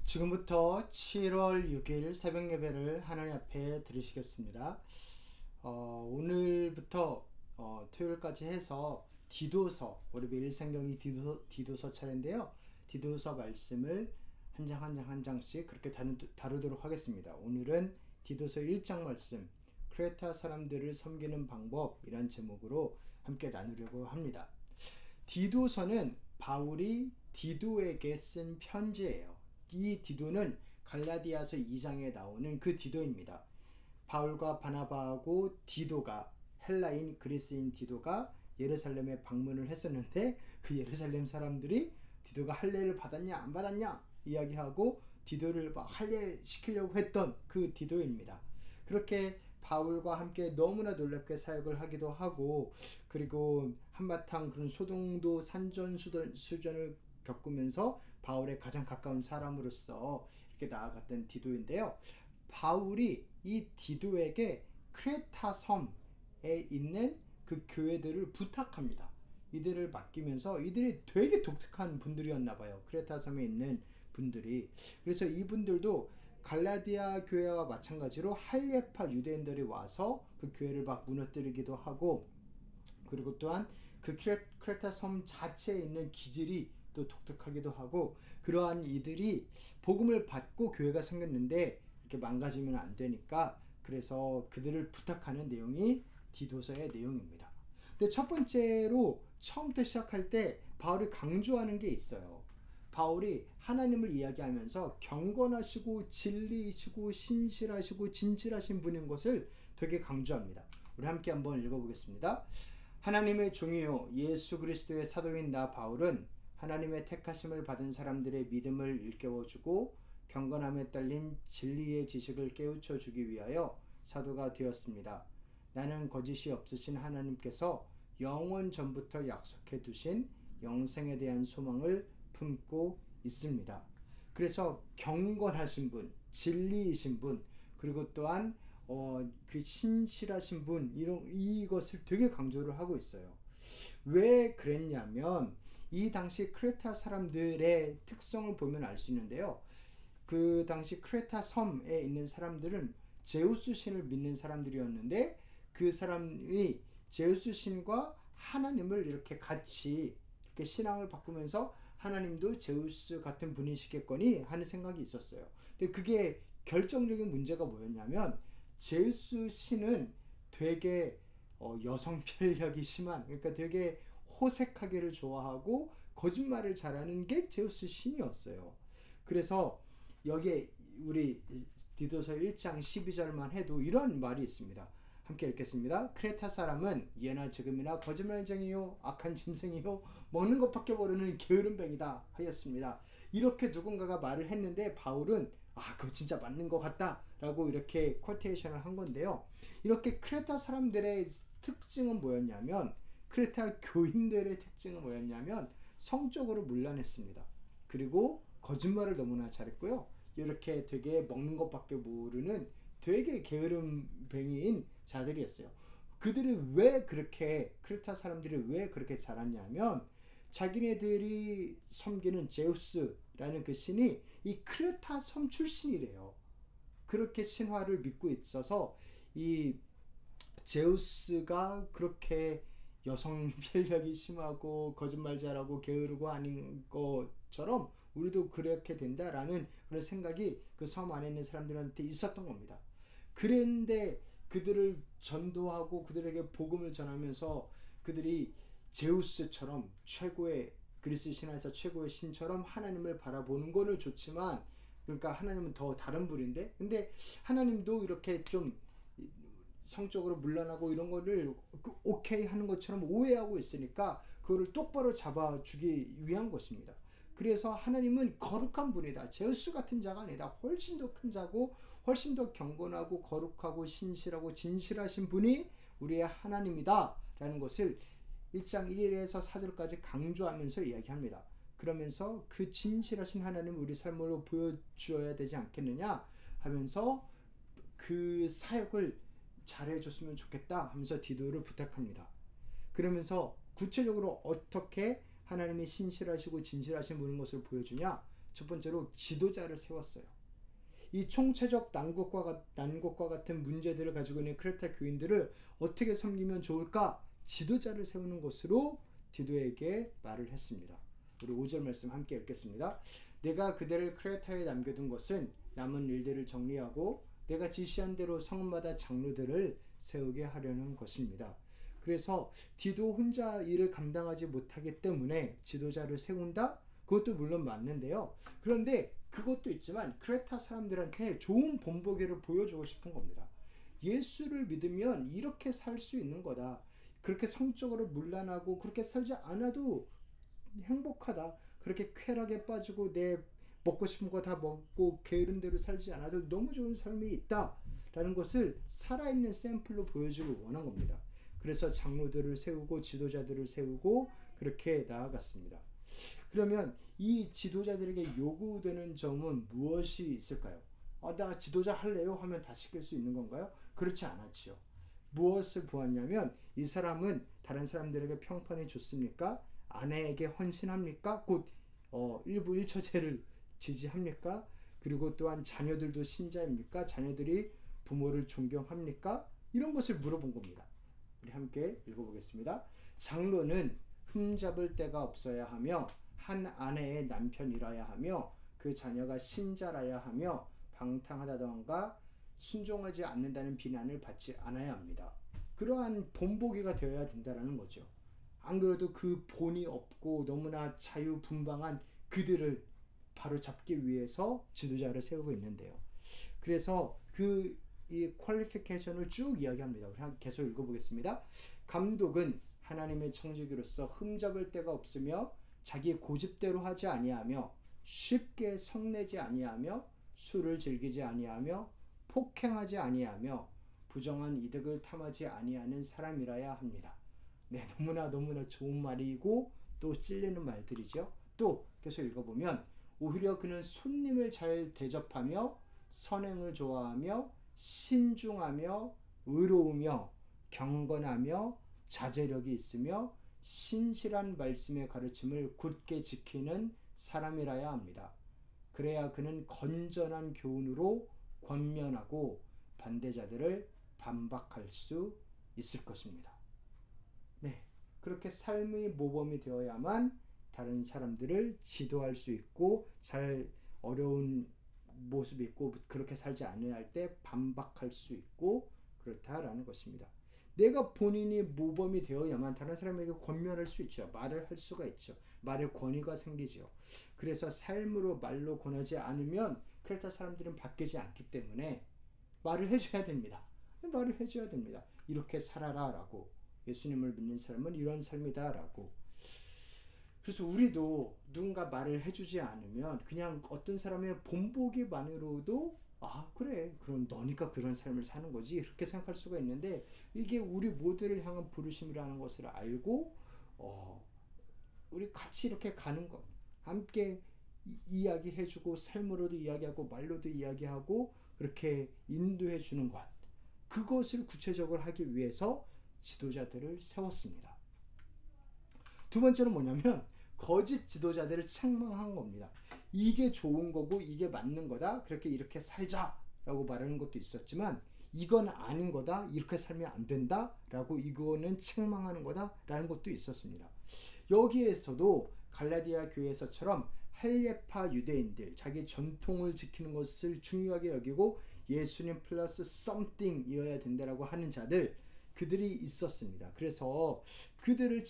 지금부터 7월 6일 새벽 예배를 하나님 앞에 드리시겠습니다. 오늘부터 토요일까지 해서 디도서, 우리 매일 성경이 디도서 차례인데요. 디도서 말씀을 한 장 한 장씩 그렇게 다루도록 하겠습니다. 오늘은 디도서 1장 말씀, 크레타 사람들을 섬기는 방법이란 제목으로 함께 나누려고 합니다. 디도서는 바울이 디도에게 쓴 편지예요. 이 디도는 갈라디아서 2장에 나오는 그 디도입니다. 바울과 바나바하고 디도가, 헬라인 그리스인 디도가 예루살렘에 방문을 했었는데, 그 예루살렘 사람들이 디도가 할례를 받았냐 안 받았냐 이야기하고 디도를 막 할례시키려고 했던 그 디도입니다. 그렇게 바울과 함께 너무나 놀랍게 사역을 하기도 하고, 그리고 한바탕 그런 소동도 산전수전을 겪으면서 바울의 가장 가까운 사람으로서 이렇게 나아갔던 디도인데요. 바울이 이 디도에게 크레타 섬에 있는 그 교회들을 부탁합니다. 이들을 맡기면서, 이들이 되게 독특한 분들이었나 봐요. 크레타 섬에 있는 분들이. 그래서 이분들도 갈라디아 교회와 마찬가지로 할례파 유대인들이 와서 그 교회를 막 무너뜨리기도 하고, 그리고 또한 그 크레타 섬 자체에 있는 기질이 또 독특하기도 하고, 그러한 이들이 복음을 받고 교회가 생겼는데 이렇게 망가지면 안 되니까, 그래서 그들을 부탁하는 내용이 디도서의 내용입니다. 근데 첫 번째로 처음부터 시작할 때 바울이 강조하는 게 있어요. 바울이 하나님을 이야기하면서 경건하시고 진리이시고 신실하시고 진실하신 분인 것을 되게 강조합니다. 우리 함께 한번 읽어보겠습니다. 하나님의 종이요 예수 그리스도의 사도인 나 바울은 하나님의 택하심을 받은 사람들의 믿음을 일깨워주고 경건함에 딸린 진리의 지식을 깨우쳐주기 위하여 사도가 되었습니다. 나는 거짓이 없으신 하나님께서 영원 전부터 약속해 두신 영생에 대한 소망을 품고 있습니다. 그래서 경건하신 분, 진리이신 분, 그리고 또한 그 신실하신 분, 이것을 되게 강조를 하고 있어요. 왜 그랬냐면, 이 당시 크레타 사람들의 특성을 보면 알 수 있는데요. 그 당시 크레타 섬에 있는 사람들은 제우스 신을 믿는 사람들이었는데, 그 사람이 제우스 신과 하나님을 이렇게 같이 이렇게 신앙을 바꾸면서 하나님도 제우스 같은 분이시겠거니 하는 생각이 있었어요. 근데 그게 결정적인 문제가 뭐였냐면, 제우스 신은 되게 여성 편력이 심한, 그러니까 되게 호색하기를 좋아하고 거짓말을 잘하는 게 제우스 신이었어요. 그래서 여기에 우리 디도서 1장 12절만 해도 이런 말이 있습니다. 함께 읽겠습니다. 크레타 사람은 예나 지금이나 거짓말쟁이요 악한 짐승이요 먹는 것밖에 모르는 게으름뱅이다 하였습니다. 이렇게 누군가가 말을 했는데 바울은 그거 진짜 맞는 것 같다 라고 이렇게 쿼테이션을 한 건데요. 이렇게 크레타 사람들의 특징은 뭐였냐면, 크레타 교인들의 특징은 뭐였냐면 성적으로 문란했습니다. 그리고 거짓말을 너무나 잘했고요. 이렇게 되게 먹는 것밖에 모르는 되게 게으름뱅이인 자들이었어요. 그들이 왜 그렇게, 크레타 사람들이 왜 그렇게 잘하냐면, 자기네들이 섬기는 제우스라는 그 신이 이 크레타 섬 출신이래요. 그렇게 신화를 믿고 있어서 이 제우스가 그렇게 여성 편력이 심하고 거짓말 잘하고 게으르고 아닌 것처럼 우리도 그렇게 된다라는 그런 생각이 그 섬 안에 있는 사람들한테 있었던 겁니다. 그런데 그들을 전도하고 그들에게 복음을 전하면서 그들이 제우스처럼 최고의, 그리스 신화에서 최고의 신처럼 하나님을 바라보는 거는 좋지만, 그러니까 하나님은 더 다른 분인데, 근데 하나님도 이렇게 좀 성적으로 문란하고 이런 거를 오케이 하는 것처럼 오해하고 있으니까 그거를 똑바로 잡아주기 위한 것입니다. 그래서 하나님은 거룩한 분이다. 제우스 같은 자가 아니다. 훨씬 더 큰 자고 훨씬 더 경건하고 거룩하고 신실하고 진실하신 분이 우리의 하나님이다 라는 것을 1장 1일에서 4절까지 강조하면서 이야기합니다. 그러면서 그 진실하신 하나님을 우리 삶으로 보여주어야 되지 않겠느냐 하면서 그 사역을 잘해줬으면 좋겠다 하면서 디도를 부탁합니다. 그러면서 구체적으로 어떻게 하나님이 신실하시고 진실하신 분인 것을 보여주냐, 첫 번째로 지도자를 세웠어요. 이 총체적 난국과 같은 문제들을 가지고 있는 크레타 교인들을 어떻게 섬기면 좋을까? 지도자를 세우는 것으로 디도에게 말을 했습니다. 우리 5절 말씀 함께 읽겠습니다. 내가 그대를 크레타에 남겨둔 것은 남은 일들을 정리하고 내가 지시한 대로 성마다 장로들을 세우게 하려는 것입니다. 그래서 디도 혼자 일을 감당하지 못하기 때문에 지도자를 세운다? 그것도 물론 맞는데요. 그런데 그것도 있지만 크레타 사람들한테 좋은 본보기를 보여주고 싶은 겁니다. 예수를 믿으면 이렇게 살 수 있는 거다. 그렇게 성적으로 문란하고 그렇게 살지 않아도 행복하다. 그렇게 쾌락에 빠지고 내 먹고 싶은 거 다 먹고 게으른 대로 살지 않아도 너무 좋은 삶이 있다. 라는 것을 살아있는 샘플로 보여주고 원한 겁니다. 그래서 장로들을 세우고 지도자들을 세우고 그렇게 나아갔습니다. 그러면 이 지도자들에게 요구되는 점은 무엇이 있을까요? 나 지도자 할래요? 하면 다 시킬 수 있는 건가요? 그렇지 않았죠. 무엇을 보았냐면 이 사람은 다른 사람들에게 평판이 좋습니까? 아내에게 헌신합니까? 곧 일부 일처제를 지지합니까? 그리고 또한 자녀들도 신자입니까? 자녀들이 부모를 존경합니까? 이런 것을 물어본 겁니다. 우리 함께 읽어보겠습니다. 장로는 흠잡을 데가 없어야 하며 한 아내의 남편이라야 하며 그 자녀가 신자라야 하며 방탕하다던가 순종하지 않는다는 비난을 받지 않아야 합니다. 그러한 본보기가 되어야 된다는 거죠. 안 그래도 그 본이 없고 너무나 자유분방한 그들을 바로 잡기 위해서 지도자를 세우고 있는데요. 그래서 이 퀄리피케이션을 쭉 이야기합니다. 우리 계속 읽어보겠습니다. 감독은 하나님의 청지기로서 흠잡을 데가 없으며 자기 고집대로 하지 아니하며 쉽게 성내지 아니하며 술을 즐기지 아니하며 폭행하지 아니하며 부정한 이득을 탐하지 아니하는 사람이라야 합니다. 네, 너무나 좋은 말이고 또 찔리는 말들이죠. 또 계속 읽어보면 오히려 그는 손님을 잘 대접하며 선행을 좋아하며 신중하며 의로우며 경건하며 자제력이 있으며 신실한 말씀의 가르침을 굳게 지키는 사람이라야 합니다. 그래야 그는 건전한 교훈으로 권면하고 반대자들을 반박할 수 있을 것입니다. 네, 그렇게 삶의 모범이 되어야만 다른 사람들을 지도할 수 있고 잘 어려운 모습이 있고 그렇게 살지 않을 때 반박할 수 있고 그렇다라는 것입니다. 내가 본인이 모범이 되어야만 다른 사람에게 권면할 수 있죠. 말을 할 수가 있죠. 말의 권위가 생기죠. 그래서 삶으로 말로 권하지 않으면 크레타 사람들은 바뀌지 않기 때문에 말을 해줘야 됩니다. 말을 해줘야 됩니다. 이렇게 살아라 라고. 예수님을 믿는 사람은 이런 삶이다 라고. 그래서 우리도 누군가 말을 해주지 않으면 그냥 어떤 사람의 본보기만으로도 그래 그럼 너니까 그런 삶을 사는 거지 이렇게 생각할 수가 있는데 이게 우리 모두를 향한 부르심이라는 것을 알고 우리 같이 이렇게 가는 것 함께 이야기해주고 삶으로도 이야기하고 말로도 이야기하고 그렇게 인도해 주는 것 그것을 구체적으로 하기 위해서 지도자들을 세웠습니다. 두 번째는 뭐냐면 거짓 지도자들을 책망한 겁니다. 이게 좋은 거고 이게 맞는 거다. 그렇게 이렇게 살자라고 말하는 것도 있었지만 이건 아닌 거다. 이렇게 살면 안 된다라고 이거는 책망하는 거다라는 것도 있었습니다. 여기에서도 갈라디아 교회에서처럼 헬레파 유대인들 자기 전통을 지키는 것을 중요하게 여기고 예수님 플러스 something이어야 된다라고 하는 자들 그들이 있었습니다. 그래서 그들을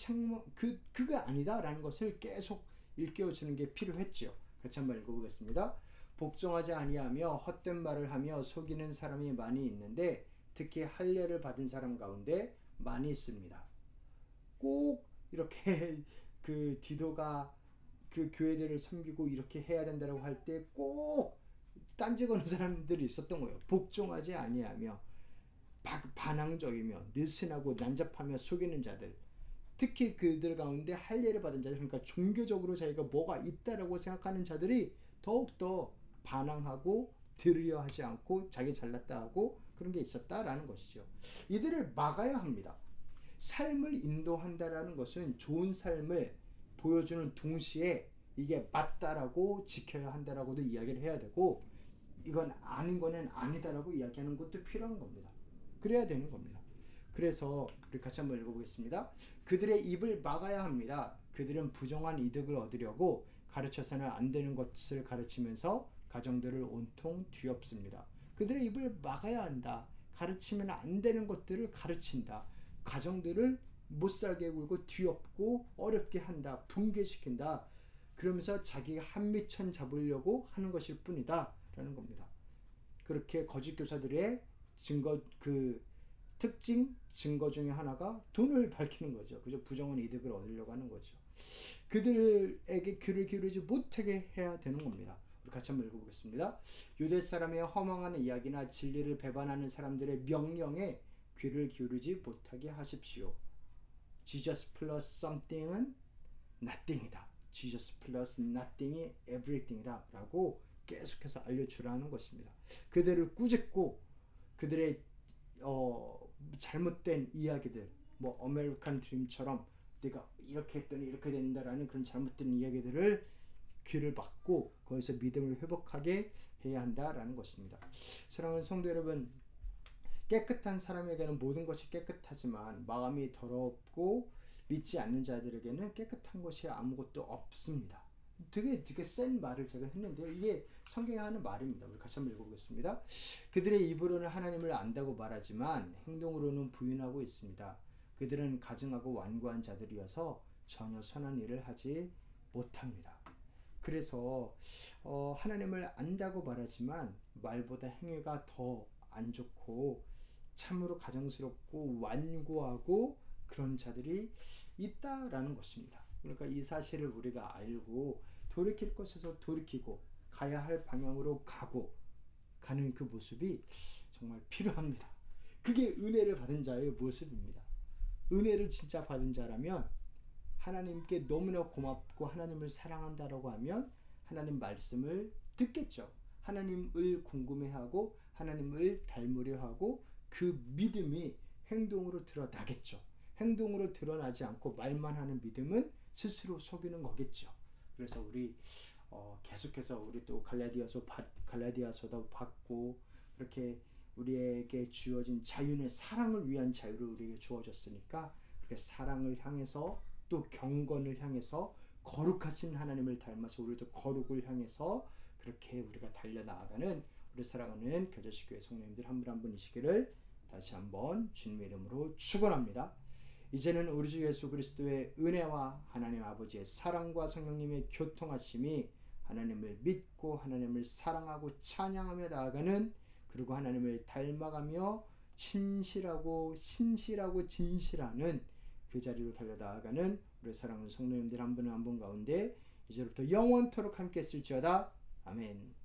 그가 아니다라는 것을 계속 일깨워주는 게 필요했죠. 같이 한번 읽어보겠습니다. 복종하지 아니하며 헛된 말을 하며 속이는 사람이 많이 있는데 특히 할례를 받은 사람 가운데 많이 있습니다. 꼭 이렇게 그 디도가 그 교회들을 섬기고 이렇게 해야 된다고 할 때 꼭 딴지 거는 사람들이 있었던 거예요. 복종하지 아니하며 반항적이며 느슨하고 난잡하며 속이는 자들 특히 그들 가운데 할례를 받은 자들 그러니까 종교적으로 자기가 뭐가 있다라고 생각하는 자들이 더욱더 반항하고 들으려 하지 않고 자기 잘났다 하고 그런 게 있었다라는 것이죠. 이들을 막아야 합니다. 삶을 인도한다라는 것은 좋은 삶을 보여주는 동시에 이게 맞다라고 지켜야 한다라고도 이야기를 해야 되고, 이건 아닌 거는 아니다라고 이야기하는 것도 필요한 겁니다. 그래야 되는 겁니다. 그래서 우리 같이 한번 읽어보겠습니다. 그들의 입을 막아야 합니다. 그들은 부정한 이득을 얻으려고 가르쳐서는 안 되는 것을 가르치면서 가정들을 온통 뒤엎습니다. 그들의 입을 막아야 한다. 가르치면 안 되는 것들을 가르친다. 가정들을 못살게 굴고 뒤엎고 어렵게 한다. 붕괴시킨다. 그러면서 자기가 한미천 잡으려고 하는 것일 뿐이다 라는 겁니다. 그렇게 거짓 교사들의 특징 증거 중에 하나가 돈을 밝히는 거죠. 그죠? 부정한 이득을 얻으려고 하는 거죠. 그들에게 귀를 기울이지 못하게 해야 되는 겁니다. 우리 같이 한번 읽어보겠습니다. 유대 사람의 허망한 이야기나 진리를 배반하는 사람들의 명령에 귀를 기울이지 못하게 하십시오. Jesus plus something은 nothing이다. Jesus plus nothing이 everything이다 라고 계속해서 알려주라는 것입니다. 그들을 꾸짖고 그들의 잘못된 이야기들, 뭐 아메리칸 드림처럼 내가 이렇게 했더니 이렇게 된다라는 그런 잘못된 이야기들을 귀를 막고 거기서 믿음을 회복하게 해야 한다라는 것입니다. 사랑하는 성도 여러분, 깨끗한 사람에게는 모든 것이 깨끗하지만 마음이 더럽고 믿지 않는 자들에게는 깨끗한 것이 아무것도 없습니다. 되게 센 말을 제가 했는데요. 이게 성경에 하는 말입니다. 우리 같이 한번 읽어보겠습니다. 그들의 입으로는 하나님을 안다고 말하지만 행동으로는 부인하고 있습니다. 그들은 가증하고 완고한 자들이어서 전혀 선한 일을 하지 못합니다. 그래서 하나님을 안다고 말하지만 말보다 행위가 더 안 좋고 참으로 가증스럽고 완고하고 그런 자들이 있다라는 것입니다. 그러니까 이 사실을 우리가 알고 돌이킬 것에서 돌이키고 가야 할 방향으로 가는 그 모습이 정말 필요합니다. 그게 은혜를 받은 자의 모습입니다. 은혜를 진짜 받은 자라면 하나님께 너무나 고맙고 하나님을 사랑한다라고 하면 하나님 말씀을 듣겠죠. 하나님을 궁금해하고 하나님을 닮으려 하고 그 믿음이 행동으로 드러나겠죠. 행동으로 드러나지 않고 말만 하는 믿음은 스스로 속이는 거겠죠. 그래서 우리 계속해서 우리 또 갈라디아서도 받고 그렇게 우리에게 주어진 자유는 사랑을 위한 자유를 우리에게 주어졌으니까 그렇게 사랑을 향해서 또 경건을 향해서 거룩하신 하나님을 닮아서 우리도 거룩을 향해서 그렇게 우리가 달려나가는 우리 사랑하는 겨자씨교회 성도님들 한 분 한 분이시기를 다시 한번 주님의 이름으로 축원합니다. 이제는 우리 주 예수 그리스도의 은혜와 하나님 아버지의 사랑과 성령님의 교통하심이 하나님을 믿고 하나님을 사랑하고 찬양하며 나아가는, 그리고 하나님을 닮아가며 신실하고 진실하는 그 자리로 달려나가는 우리 사랑하는 성도님들 한 분 한 분 가운데 이제부터 영원토록 함께 있을지어다. 아멘.